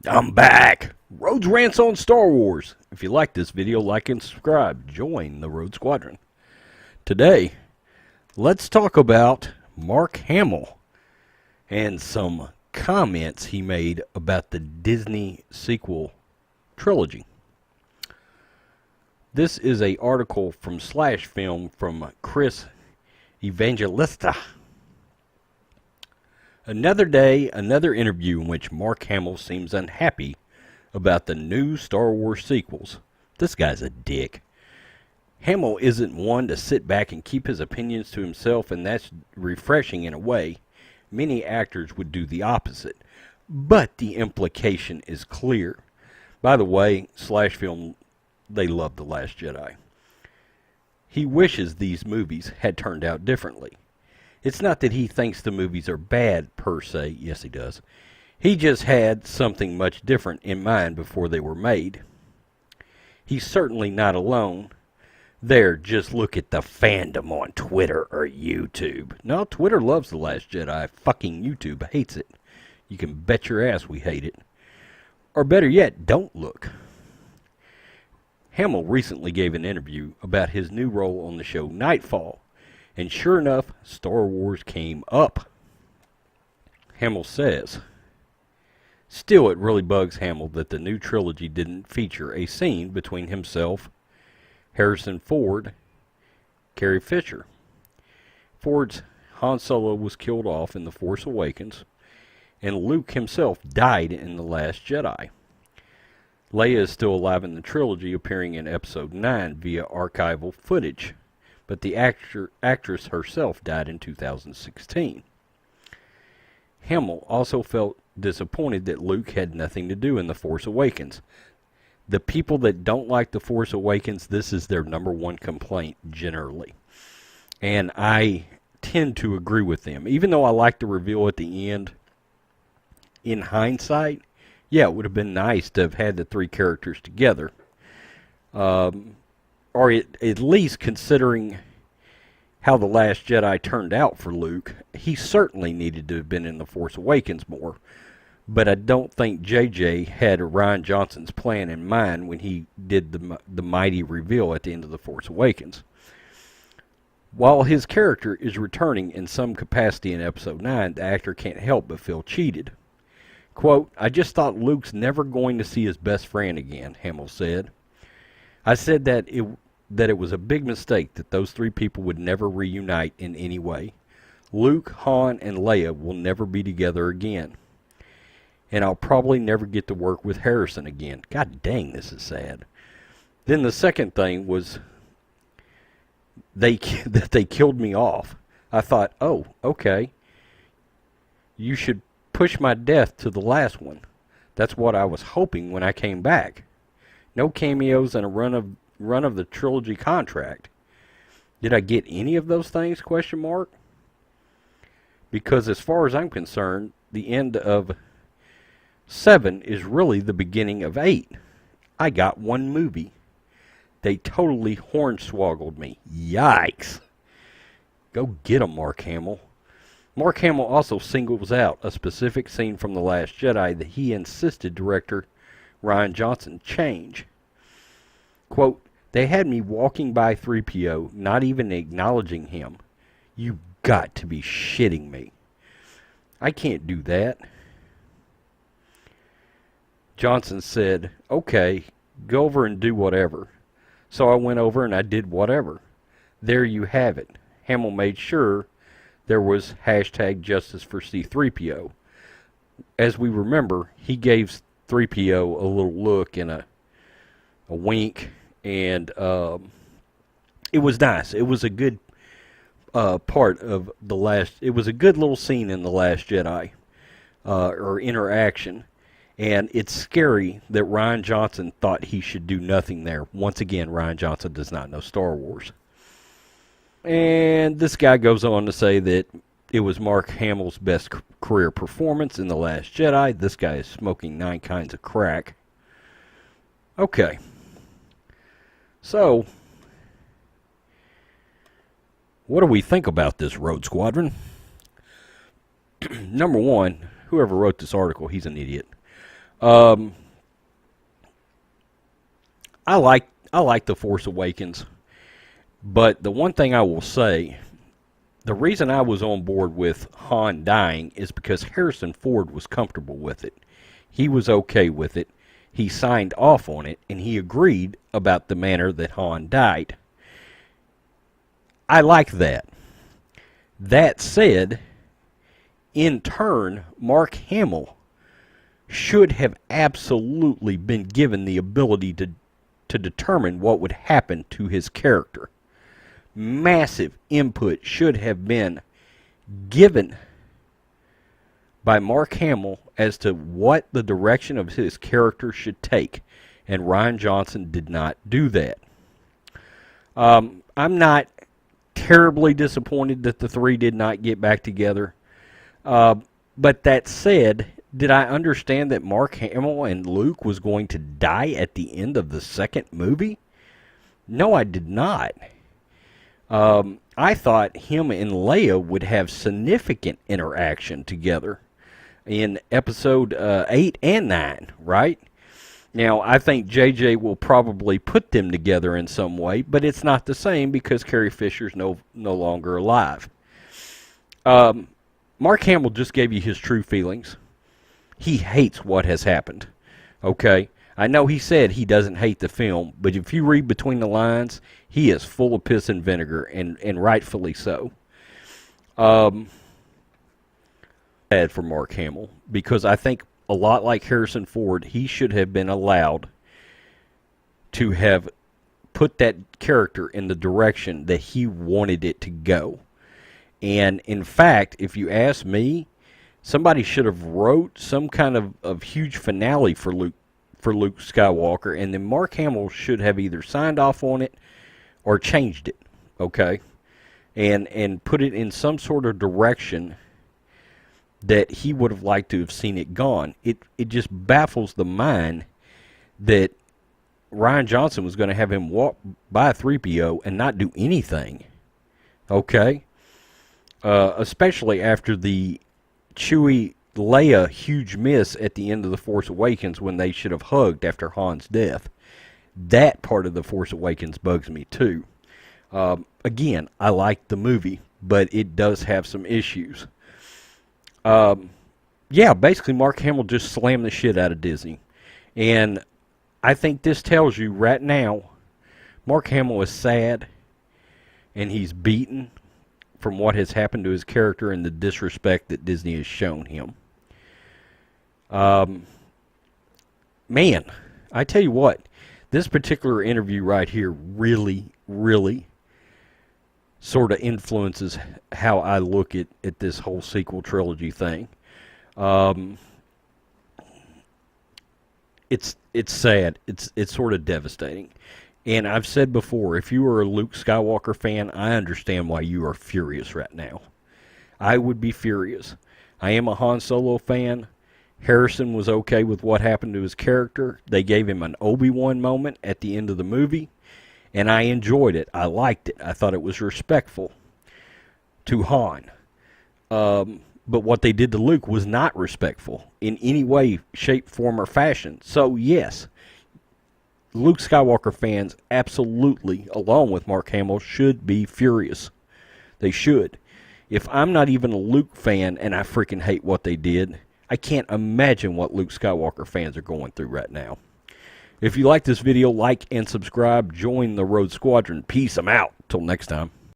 I'm back! Rhodes Rants on Star Wars. If you like this video, like and subscribe. Join the Rhodes Squadron. Today, let's talk about Mark Hamill and some comments he made about the Disney sequel trilogy. This is an article from Slash Film from Chris Evangelista. Another day, another interview in which Mark Hamill seems unhappy about the new Star Wars sequels. This guy's a dick. Hamill isn't one to sit back and keep his opinions to himself, and that's refreshing in a way. Many actors would do the opposite, but the implication is clear. By the way, Slash Film, they love The Last Jedi. He wishes these movies had turned out differently. It's not that he thinks the movies are bad, per se. Yes, he does. He just had something much different in mind before they were made. He's certainly not alone. There, just look at the fandom on Twitter or YouTube. No, Twitter loves The Last Jedi. Fucking YouTube hates it. You can bet your ass we hate it. Or better yet, don't look. Hamill recently gave an interview about his new role on the show Nightfall. And sure enough, Star Wars came up. Hamill says, still it really bugs Hamill that the new trilogy didn't feature a scene between himself, Harrison Ford, Carrie Fisher. Ford's Han Solo was killed off in The Force Awakens, and Luke himself died in The Last Jedi. Leia is still alive in the trilogy, appearing in Episode 9 via archival footage. But the actress herself died in 2016. Hamill also felt disappointed that Luke had nothing to do in The Force Awakens. The people that don't like The Force Awakens, this is their number one complaint generally. And I tend to agree with them. Even though I like the reveal at the end, in hindsight, yeah, it would have been nice to have had the three characters together. Or at least considering how The Last Jedi turned out for Luke, he certainly needed to have been in The Force Awakens more. But I don't think J.J. had Rian Johnson's plan in mind when he did the mighty reveal at the end of The Force Awakens. While his character is returning in some capacity in Episode 9, the actor can't help but feel cheated. Quote, I just thought Luke's never going to see his best friend again, Hamill said. I said that it was a big mistake that those three people would never reunite in any way. Luke, Han, and Leia will never be together again. And I'll probably never get to work with Harrison again. God dang, this is sad. Then the second thing was that they killed me off. I thought, oh, okay. You should push my death to the last one. That's what I was hoping when I came back. No cameos and a run of the trilogy contract. Did I get any of those things? Question mark. Because as far as I'm concerned, the end of 7 is really the beginning of 8. I got one movie. They totally hornswoggled me. Yikes. Go get 'em, Mark Hamill. Mark Hamill also singles out a specific scene from The Last Jedi that he insisted director Rian Johnson change. Quote, they had me walking by 3PO, not even acknowledging him. You got to be shitting me. I can't do that. Johnson said, okay, go over and do whatever. So I went over and I did whatever. There you have it. Hamill made sure there was hashtag justice for C-3PO. As we remember, he gave 3PO a little look and a wink, and it was nice. It was a good part of the last. It was a good little scene in The Last Jedi, or interaction, and it's scary that Rian Johnson thought he should do nothing there. Once again, Rian Johnson does not know Star Wars. And this guy goes on to say that it was Mark Hamill's best career performance in The Last Jedi. This guy is smoking 9 kinds of crack. Okay. So, what do we think about this Rogue Squadron? Number one, whoever wrote this article, he's an idiot. I like The Force Awakens, but the one thing I will say, the reason I was on board with Han dying is because Harrison Ford was comfortable with it. He was okay with it. He signed off on it, and he agreed about the manner that Han died. I like that. That said, in turn, Mark Hamill should have absolutely been given the ability to determine what would happen to his character. Massive input should have been given by Mark Hamill as to what the direction of his character should take, and Rian Johnson did not do that. I'm not terribly disappointed that the three did not get back together. But that said, did I understand that Mark Hamill and Luke was going to die at the end of the second movie? No, I did not. I thought him and Leia would have significant interaction together in episode 8 and 9, right? Now, I think JJ will probably put them together in some way, but it's not the same because Carrie Fisher's no longer alive. Mark Hamill just gave you his true feelings. He hates what has happened. Okay? I know he said he doesn't hate the film, but if you read between the lines, he is full of piss and vinegar, and rightfully so. Bad for Mark Hamill, because I think a lot like Harrison Ford, he should have been allowed to have put that character in the direction that he wanted it to go. And in fact, if you ask me, somebody should have wrote some kind of huge finale for Luke Skywalker, and then Mark Hamill should have either signed off on it or changed it, okay? And put it in some sort of direction that he would have liked to have seen it gone. It just baffles the mind that Rian Johnson was going to have him walk by a 3PO and not do anything, okay? Especially after the Chewie Leia huge miss at the end of The Force Awakens when they should have hugged after Han's death. That part of The Force Awakens bugs me too. Again, I like the movie, but it does have some issues. Yeah, basically Mark Hamill just slammed the shit out of Disney. And I think this tells you right now, Mark Hamill is sad and he's beaten from what has happened to his character and the disrespect that Disney has shown him. Man, I tell you what, this particular interview right here really, really sort of influences how I look at this whole sequel trilogy thing. It's sad. It's sort of devastating. And I've said before, if you are a Luke Skywalker fan, I understand why you are furious right now. I would be furious. I am a Han Solo fan. Harrison was okay with what happened to his character. They gave him an Obi-Wan moment at the end of the movie, and I enjoyed it. I liked it. I thought it was respectful to Han. But what they did to Luke was not respectful in any way, shape, form, or fashion. So, yes, Luke Skywalker fans absolutely, along with Mark Hamill, should be furious. They should. If I'm not even a Luke fan and I freaking hate what they did, I can't imagine what Luke Skywalker fans are going through right now. If you like this video, like and subscribe. Join the Rogue Squadron. Peace. I'm out. Till next time.